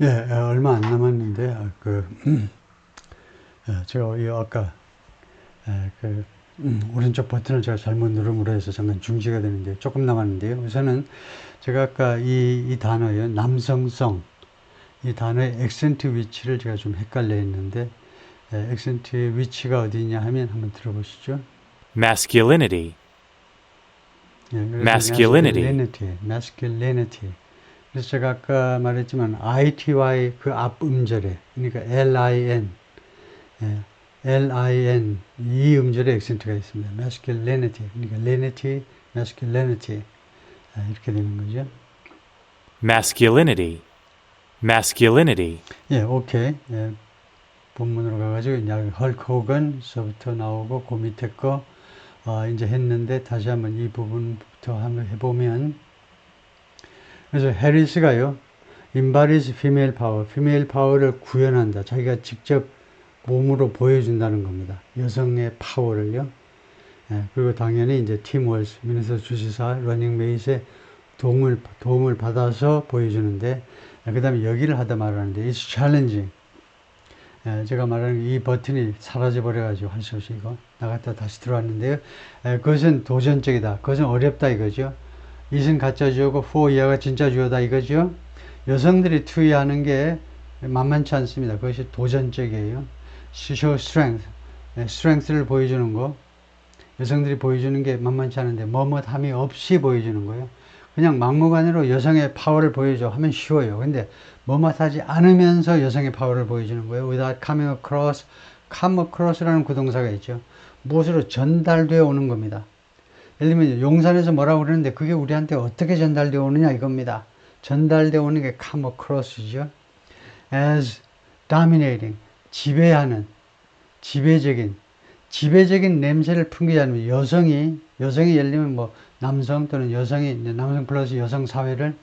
예, 얼마 안 남았는데, 제가 아까, 오른쪽 버튼을 제가 잘못 누름으로 해서 잠깐 중지가 되는데, 조금 남았는데요. 우선은 제가 아까 이 단어요, 남성성, 이 단어의 액센트 위치를 제가 좀 헷갈려 했는데, 액센트 위치가 어디 있냐 하면 한번 들어보시죠. masculinity, 예, 그래서 masculinity, masculinity. 그래서 제가 아까 말했지만 ITY 그 앞 음절에 그러니까 LIN, LIN 이 음절에 액센트가 있습니다. masculinity 그러니까 lenity, masculinity 이렇게 되는 거죠. masculinity, masculinity, 예, 오케이. 예, 본문으로 가가지고 이제 헐크 호건서부터 나오고 그 밑에 거 이제 했는데 다시 한번 이 부분부터 한번 해보면. 그래서 해리스가요, embodies female power, female power를 구현한다. 자기가 직접 몸으로 보여준다는 겁니다. 여성의 파워를요. 예, 그리고 당연히 이제 팀 월스, 미네소타 주지사 러닝 메이트의 도움을 받아서 보여주는데, 그 다음에 여기를 하다 말하는데, it's challenging. 예, 제가 말하는 이 버튼이 사라져 버려가지고 할 수 없이 이거 나갔다 다시 들어왔는데요. 그것은 도전적이다. 그것은 어렵다 이거죠. it은 가짜 주어고 for 이하가 진짜 주어다 이거죠. 여성들이 투의하는 게 만만치 않습니다. 그것이 도전적이에요. show strength, strength를 보여주는 거. 여성들이 보여주는 게 만만치 않은데 뭐뭇함이 없이 보여주는 거예요. 그냥 막무가내로 여성의 파워를 보여줘 하면 쉬워요. 근데 뭐뭇하지 않으면서 여성의 파워를 보여주는 거예요. without coming across, come across라는 구동사가 있죠. 무엇으로 전달되어 오는 겁니다. 예를 들면 용산에서 뭐라고 그러는데 그게 우리한테 어떻게 전달되어 오느냐 이겁니다. 전달되어 오는 게 come across죠. as dominating, 지배하는, 지배적인 냄새를 풍기지 않으면 여성이 예를 들면 뭐 남성 또는 여성이 남성 플러스 여성 사회를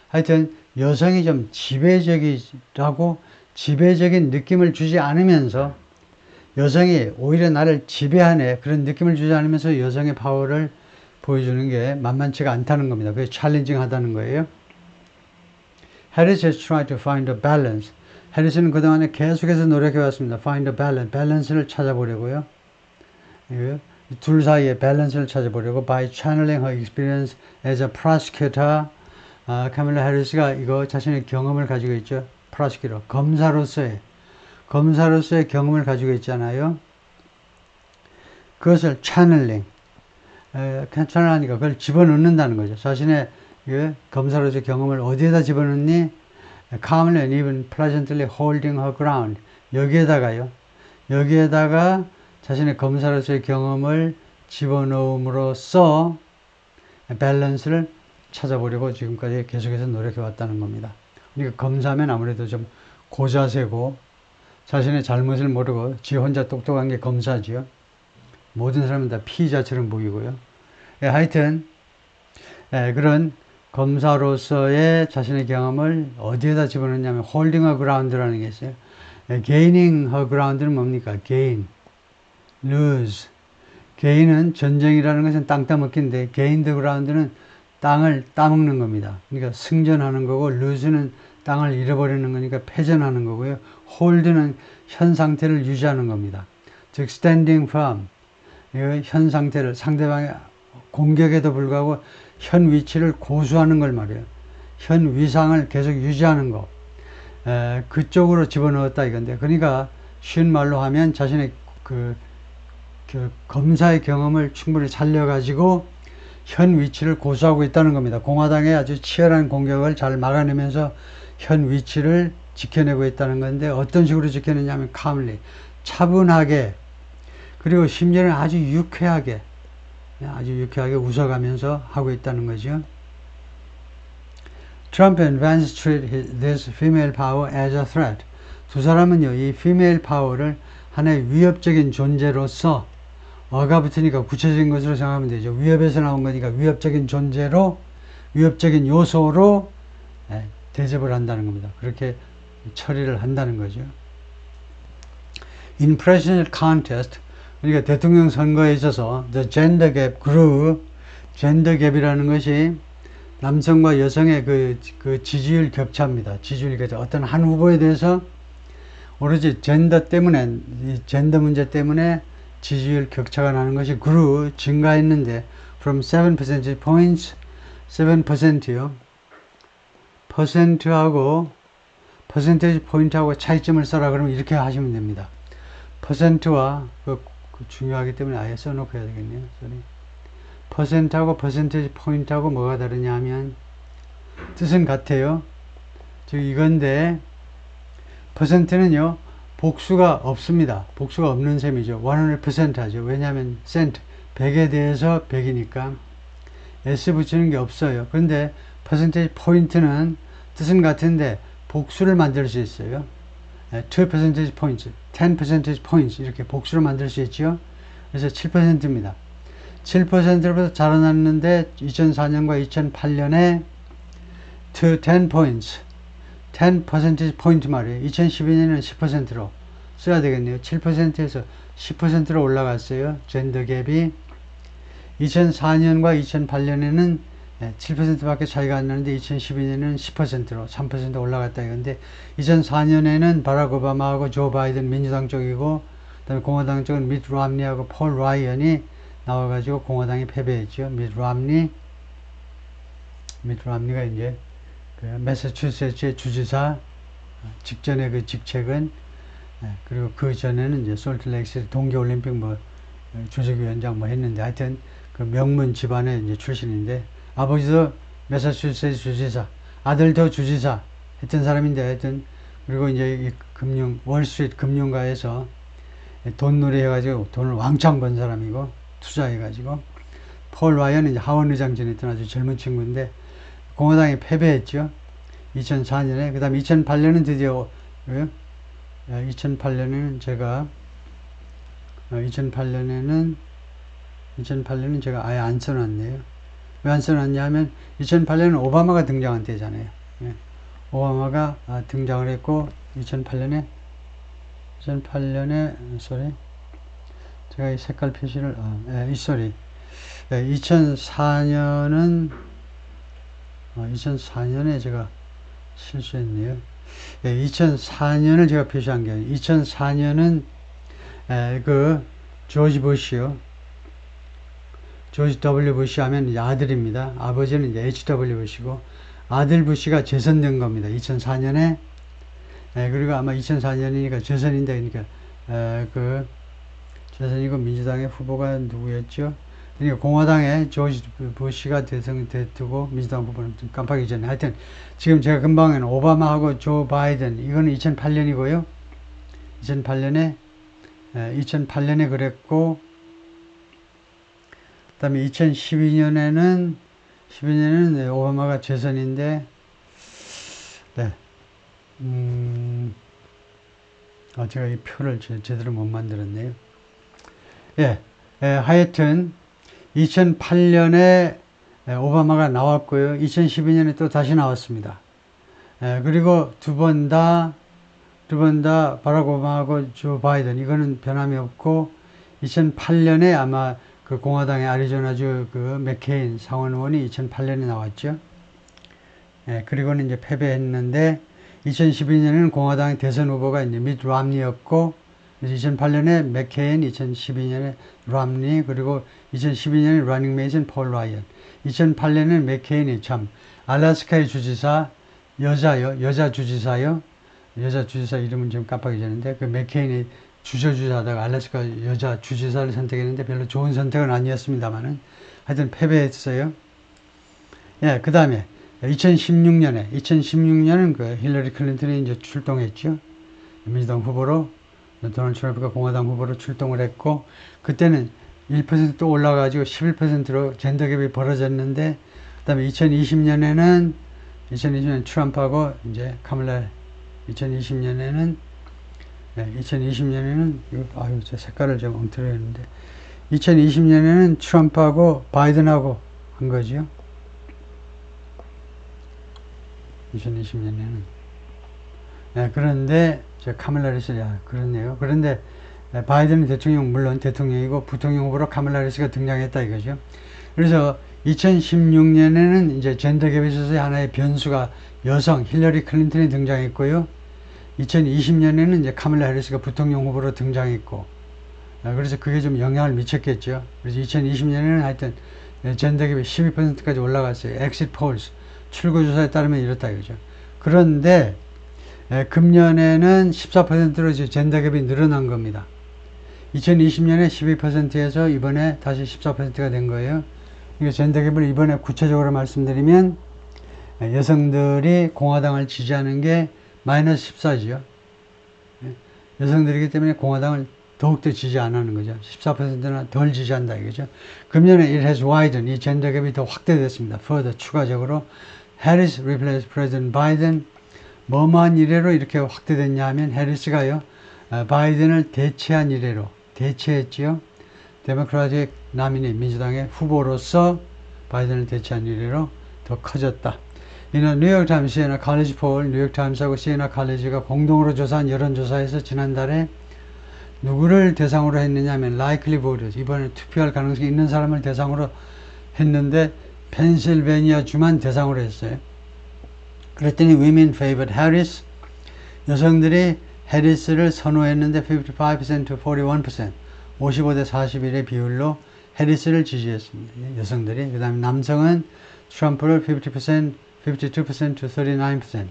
하여튼 여성이 좀 지배적이라고 지배적인 느낌을 주지 않으면서 여성이 오히려 나를 지배하네 그런 느낌을 주지 않으면서 여성의 파워를 보여주는 게 만만치가 않다는 겁니다. 그게 챌린징 하다는 거예요. Harris has tried to find a balance. 해리스는 그동안에 계속해서 노력해 왔습니다. Find a balance. 밸런스를 찾아보려고요. 둘 사이에 밸런스를 찾아보려고 by channeling her experience as a prosecutor. 카밀라 해리스가 이거 자신의 경험을 가지고 있죠. prosecutor. 검사로서의 경험을 가지고 있잖아요. 그것을 channeling. 괜찮으니까 그걸 집어넣는다는 거죠. 자신의 검사로서의 경험을 어디에다 집어넣니? calmly and even pleasantly holding her ground. 여기에다가 자신의 검사로서의 경험을 집어넣음으로써 밸런스를 찾아보려고 지금까지 계속해서 노력해 왔다는 겁니다. 그러니까 검사면 아무래도 좀 고자세고 자신의 잘못을 모르고 지 혼자 똑똑한 게 검사지요. 모든 사람은 다 피의자처럼 보이고요. 하여튼 그런 검사로서의 자신의 경험을 어디에다 집어넣냐면 holding her ground라는 게 있어요. gaining her ground는 뭡니까? gain, lose. gain은 전쟁이라는 것은 땅 따먹기인데 gain the ground는 땅을 따먹는 겁니다. 그러니까 승전하는 거고 lose는 땅을 잃어버리는 거니까 패전하는 거고요. hold는 현 상태를 유지하는 겁니다. 즉 standing firm. 현 상태를 상대방의 공격에도 불구하고 현 위치를 고수하는 걸 말이에요. 현 위상을 계속 유지하는 거. 그쪽으로 집어넣었다 이건데. 그러니까 쉬운 말로 하면 자신의 그 검사의 경험을 충분히 살려가지고 현 위치를 고수하고 있다는 겁니다. 공화당의 아주 치열한 공격을 잘 막아내면서 현 위치를 지켜내고 있다는 건데 어떤 식으로 지켜내냐면 calmly, 차분하게 그리고 심지어는 아주 유쾌하게 웃어가면서 하고 있다는 거죠. Trump and Vance treat this female power as a threat. 두 사람은요, 이 female power를 하나의 위협적인 존재로서 어가 붙으니까 구체적인 것으로 생각하면 되죠. 위협에서 나온 거니까 위협적인 존재로, 위협적인 요소로 대접을 한다는 겁니다. 그렇게 처리를 한다는 거죠. In presidential contest, 그러니까 대통령 선거에 있어서 the gender gap grew. 젠더 갭이라는 것이 남성과 여성의 그 지지율 격차입니다. 지지율 격차. 어떤 한 후보에 대해서 오로지 젠더 때문에, 이 젠더 문제 때문에 지지율 격차가 나는 것이 그루 증가했는데, from 7 percentage points, 7%요. 퍼센트하고, 퍼센테이지 포인트하고 차이점을 써라 그러면 이렇게 하시면 됩니다. 퍼센트와, 그 중요하기 때문에 아예 써놓고 해야 되겠네요. 퍼센트하고 퍼센테이지 포인트하고 뭐가 다르냐 하면, 뜻은 같아요. 즉, 이건데, 퍼센트는요, 복수가 없습니다. 복수가 없는 셈이죠. 100% 하죠. 왜냐하면, 센트, 100에 대해서 100이니까, S 붙이는 게 없어요. 그런데, 퍼센테이지 포인트는 뜻은 같은데, 복수를 만들 수 있어요. 2 percentage points, 10 percentage points, 이렇게 복수를 만들 수 있죠. 그래서 7%입니다. 7%로부터 자라났는데 2004년과 2008년에 to 10 points, 10 percentage point 말이에요. 2012년에는 10%로 써야 되겠네요. 7%에서 10%로 올라갔어요. 젠더 갭이. 2004년과 2008년에는 7%밖에 차이가 안 나는데 2012년에는 10%로 3% 올라갔다 이건데 2004년에는 바락 오바마하고 조 바이든 민주당 쪽이고 그다음에 공화당 쪽은 미트 롬니하고 폴 라이언이 나와가지고 공화당이 패배했죠. 미트 롬니가 이제 그 매사추세츠의 주지사 직전에 그 직책은 그리고 그 전에는 이제 솔트레이크 동계올림픽 뭐 조직위원장 뭐 했는데 하여튼 그 명문 집안의 이제 출신인데 아버지도 매사추세츠 주지사, 아들도 주지사 했던 사람인데 하여튼 그리고 이제 이 월스트리트 금융가에서 돈놀이 해가지고 돈을 왕창 번 사람이고 투자해가지고 폴 라이언은 이제 하원 의장 지냈던 아주 젊은 친구인데 공화당이 패배했죠. 2004년에 그 다음에 2008년은 드디어 2008년에는 제가 2008년에는 제가 아예 안 써놨네요. 왜 안 써놨냐 하면 2008년은 오바마가 등장한 때잖아요. 오바마가 등장을 했고 2008년에 제가 이 색깔 표시를 2004년에 제가 실수했네요. 2004년을 제가 표시한 게 아니에요. 2004년은 그 조지 부시요. 조지 W 부시 하면 이제 아들입니다. 아버지는 이제 HW 부시고 아들 부시가 재선된 겁니다. 2004년에 그리고 아마 2004년이니까 재선인데 그러니까 그 재선이고 민주당의 후보가 누구였죠? 그러니까 공화당의 조지 부시가 됐고 민주당 후보는 좀 깜빡이 전에 하여튼 지금 제가 금방에는 오바마하고 조 바이든 이거는 2008년이고요. 2008년에 그랬고 그 다음에 2012년에는 오바마가 재선인데 제가 이 표를 제대로 못 만들었네요. 하여튼 2008년에 오바마가 나왔고요. 2012년에 또 다시 나왔습니다. 그리고 두 번 다 바락 오바마하고 조 바이든 이거는 변함이 없고 2008년에 아마 그 공화당의 애리조나주 그 맥케인 상원의원이 2008년에 나왔죠. 그리고는 이제 패배했는데 2012년에는 공화당의 대선 후보가 이제 미트 롬니였고 2008년에 맥케인, 2012년에 롬니, 그리고 2012년에 러닝메이트는 폴 라이언. 2008년에는 맥케인이 참 알래스카의 주지사 여자 주지사 이름은 좀 깜빡해졌는데 그 맥케인이 주저주저하다가 알래스카 여자 주지사를 선택했는데 별로 좋은 선택은 아니었습니다만은 하여튼 패배했어요. 그 다음에 2016년은 그 힐러리 클린턴이 이제 출동했죠. 민주당 후보로 도널드 트럼프가 공화당 후보로 출동을 했고 그때는 1% 또 올라가지고 11%로 젠더 갭이 벌어졌는데 그다음에 2020년에는 트럼프하고 이제 카밀라 2020년에는 제 색깔을 좀 엉터리 했는데 2020년에는 트럼프하고 바이든하고 한 거죠. 2020년에는 그런데 카밀라 해리스 그렇네요. 그런데 바이든 대통령 물론 대통령이고 부통령 후보로 카밀라 해리스가 등장했다 이거죠. 그래서 2016년에는 이제 젠더 갭에 있어서 하나의 변수가 여성 힐러리 클린턴이 등장했고요. 2020년에는 이제 카밀라 해리스가 부통령 후보로 등장했고, 그래서 그게 좀 영향을 미쳤겠죠. 그래서 2020년에는 하여튼 젠더 갭이 12%까지 올라갔어요. 엑시트 폴스 출구조사에 따르면 이렇다 이거죠. 그런데 금년에는 14%로 이제 젠더 갭이 늘어난 겁니다. 2020년에 12%에서 이번에 다시 14%가 된 거예요. 그러니까 젠더 갭을 이번에 구체적으로 말씀드리면 여성들이 공화당을 지지하는 게 마이너스 14죠. 여성들이기 때문에 공화당을 더욱더 지지 안 하는 거죠. 14%나 덜 지지한다 이거죠. 금년에 it has widened, 이 젠더 갭이 더 확대됐습니다. further, 추가적으로 Harris replaced President Biden. 뭐뭐한 이래로 이렇게 확대됐냐 하면 해리스가요, 바이든을 대체한 이래로 대체했지요. 데모크라틱 나미니 민주당의 후보로서 바이든을 대체한 이래로 더 커졌다. 이는 뉴욕타임스, 시에나 칼리지 폴, 뉴욕타임스하고 시에나 칼리지가 공동으로 조사한 여론조사에서 지난달에 누구를 대상으로 했느냐 하면 likely voters, 이번에 투표할 가능성이 있는 사람을 대상으로 했는데 펜실베니아 주만 대상으로 했어요. 그랬더니 women favored Harris, 여성들이 해리스를 선호했는데 55% to 41%, 55대 41의 비율로 해리스를 지지했습니다. 여성들이. 그 다음에 남성은 트럼프를 50%, 52% to 39%.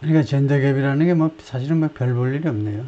그러니까 젠더 갭이라는 게 뭐 사실은 뭐 별 볼 일이 없네요.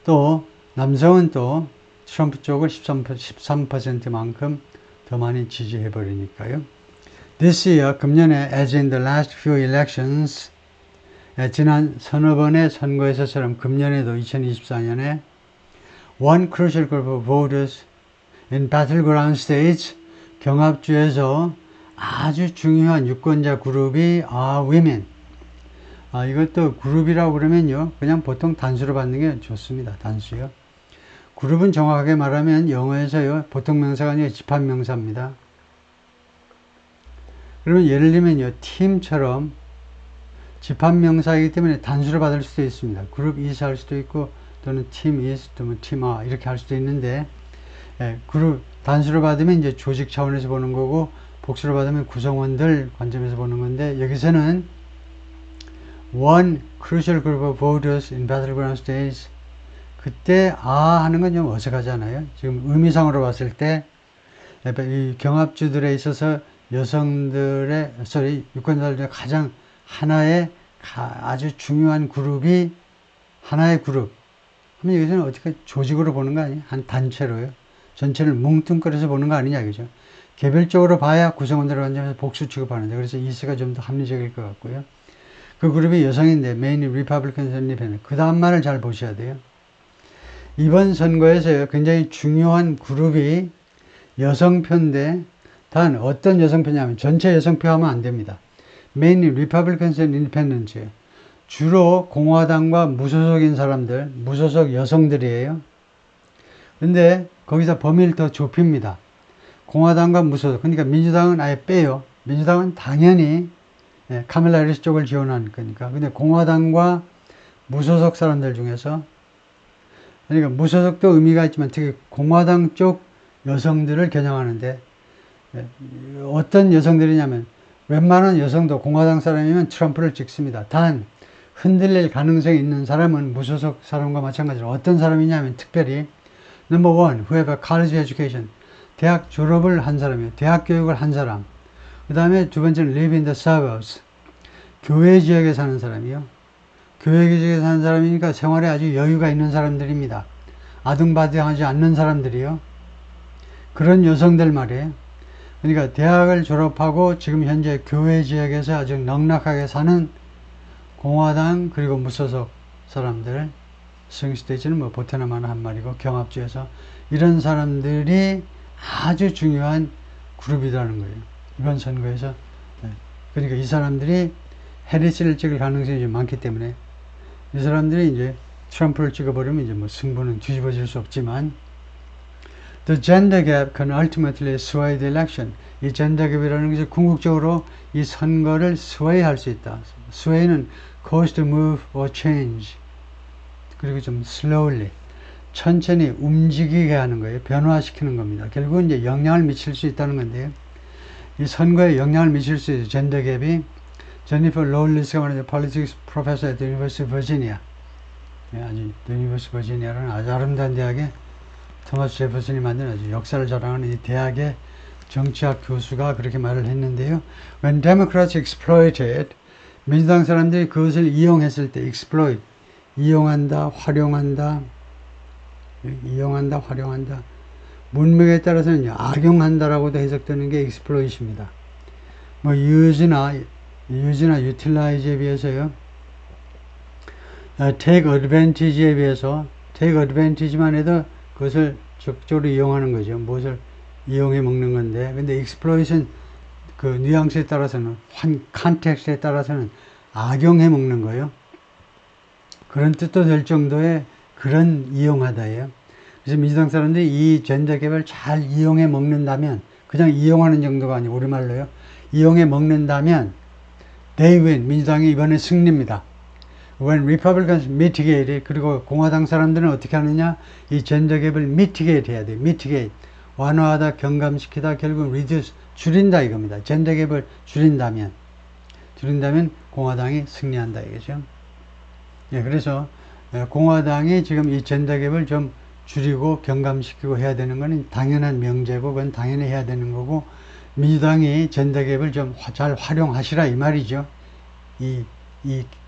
또 남성은 또 트럼프 쪽을 13%만큼 더 많이 지지해 버리니까요. This year, 금년에 as in the last few elections, 지난 서너 번의 선거에서처럼 금년에도 2024년에 one crucial group of voters in battleground states, 경합주에서 아주 중요한 유권자 그룹이 are women. 이것도 그룹이라고 그러면요, 그냥 보통 단수로 받는 게 좋습니다. 단수요. 그룹은 정확하게 말하면 영어에서요, 보통 명사가 아니라 집합명사입니다. 그러면 예를 들면요, 팀처럼 집합명사이기 때문에 단수로 받을 수도 있습니다. 그룹 is 할 수도 있고, 또는 팀 is, 또는 팀 are 이렇게 할 수도 있는데, 그룹 단수로 받으면 이제 조직 차원에서 보는 거고, 복수로 받으면 구성원들 관점에서 보는 건데, 여기서는 one crucial group of voters in battleground states, 그때 하는 건 좀 어색하잖아요. 지금 의미상으로 봤을 때 이 경합주들에 있어서 여성들의 유권자들의 가장 하나의 아주 중요한 그룹이 하나의 그룹. 그럼 여기서는 어떻게 조직으로 보는 거 아니에요? 한 단체로요. 전체를 뭉뚱그려서 보는 거 아니냐 그죠? 개별적으로 봐야 구성원들을 관점에서 복수 취급하는데, 그래서 이스가 좀 더 합리적일 것 같고요. 그 그룹이 여성인데 mainly Republicans and Independents. 그 다음 말을 잘 보셔야 돼요. 이번 선거에서요, 굉장히 중요한 그룹이 여성표인데, 단 어떤 여성표냐면 전체 여성표 하면 안 됩니다. mainly Republicans and Independents. 주로 공화당과 무소속인 사람들, 무소속 여성들이에요. 근데 거기서 범위를 더 좁힙니다. 공화당과 무소속. 그러니까 민주당은 아예 빼요. 민주당은 당연히 카밀라 해리스 쪽을 지원하는 거니까. 근데 공화당과 무소속 사람들 중에서, 그러니까 무소속도 의미가 있지만 특히 공화당 쪽 여성들을 겨냥하는데, 어떤 여성들이냐면 웬만한 여성도 공화당 사람이면 트럼프를 찍습니다. 단 흔들릴 가능성이 있는 사람은 무소속 사람과 마찬가지로 어떤 사람이냐면 특별히 number one, who have a college education, 대학 졸업을 한 사람이에요. 대학 교육을 한 사람. 그 다음에 두 번째는 live in the suburbs, 교외 지역에 사는 사람이요. 교외 지역에 사는 사람이니까 생활에 아주 여유가 있는 사람들입니다. 아등바등하지 않는 사람들이요. 그런 여성들 말이에요. 그러니까 대학을 졸업하고 지금 현재 교외 지역에서 아주 넉넉하게 사는 공화당 그리고 무소속 사람들, 스윙스테이트는 뭐 보태나마나 한 말이고 경합주에서 이런 사람들이 아주 중요한 그룹이라는 거예요. 이번 선거에서. 그러니까 이 사람들이 해리스를 찍을 가능성이 좀 많기 때문에 이 사람들이 이제 트럼프를 찍어버리면 이제 뭐 승부는 뒤집어질 수 없지만, The gender gap can ultimately sway the election. 이 젠더 갭이라는 것이 궁극적으로 이 선거를 sway할 수 있다. sway는 cause to move or change. 그리고 좀 slowly. 천천히 움직이게 하는 거예요. 변화시키는 겁니다. 결국은 이제 영향을 미칠 수 있다는 건데요. 이 선거에 영향을 미칠 수 있어요. 젠더 갭이. 제니퍼 로울리스가 말하는 politics professor at the University of Virginia. 아주 University of Virginia라는 아주 아름다운 대학에 토마스 제퍼슨이 만든 아주 역사를 자랑하는 이 대학의 정치학 교수가 그렇게 말을 했는데요. When Democrats exploited, 민주당 사람들이 그것을 이용했을 때, exploit, 이용한다, 활용한다, 문맥에 따라서는 악용한다라고도 해석되는 게 exploit입니다. 뭐 use나 utilize에 비해서요. take advantage에 비해서 take advantage만 해도 그것을 적극적으로 이용하는 거죠. 무엇을 이용해 먹는 건데, 근데 exploit은 그 뉘앙스에 따라서는 컨텍스트에 따라서는 악용해 먹는 거예요. 그런 뜻도 될 정도의 그런 이용하다예요. 그래서 민주당 사람들이 이 젠더 갭을 잘 이용해 먹는다면, 그냥 이용하는 정도가 아니고 우리말로요, 이용해 먹는다면 they win, 민주당이 이번에 승리입니다. When Republicans mitigate it, 그리고 공화당 사람들은 어떻게 하느냐, 이 젠더 갭을 mitigate 해야 돼요. mitigate, 완화하다, 경감시키다, 결국 reduce, 줄인다 이겁니다. 젠더 갭을 줄인다면 공화당이 승리한다 이거죠. 예, 그래서 공화당이 지금 이 젠더 갭을 좀 줄이고 경감시키고 해야 되는 것은 당연한 명제고, 그건 당연히 해야 되는 거고, 민주당이 젠더 갭을 좀 잘 활용하시라 이 말이죠. 이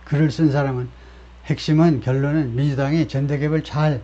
글을 쓴 사람은, 핵심은, 결론은 민주당이 젠더 갭을 잘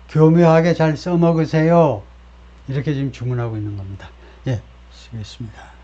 교묘하게 잘 써먹으세요. 이렇게 지금 주문하고 있는 겁니다. 예, 수고했습니다.